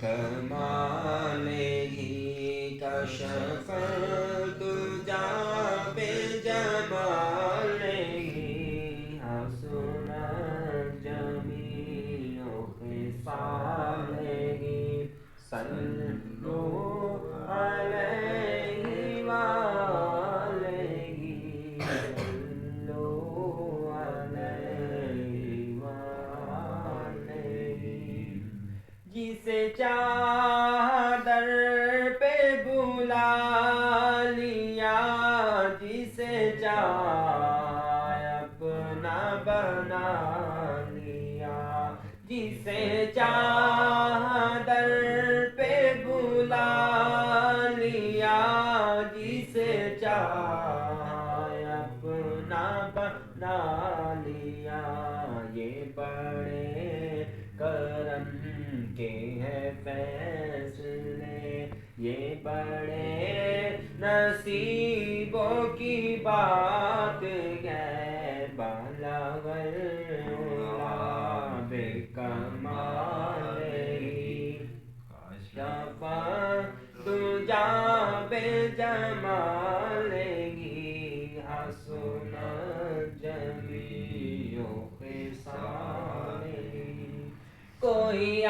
کمال ہی کشف تجا بے جمال ہی حسن جمیع خصال ہی صلو علیہ وآلہ صلو علیہ وآلہ جسے چاہا در پہ بلا لیا جسے چاہا اپنا بنا لیا جسے چاہا در پہ بلا لیا جسے چاہا اپنا بنا لیا یہ بڑے کرم کے ہیں فیصلے یہ بڑے نصیبوں کی بات ہے بالغ العلا بے کمال ہی کشف تجا بے جمال ہی حسن جمیع خصال ہی کوئی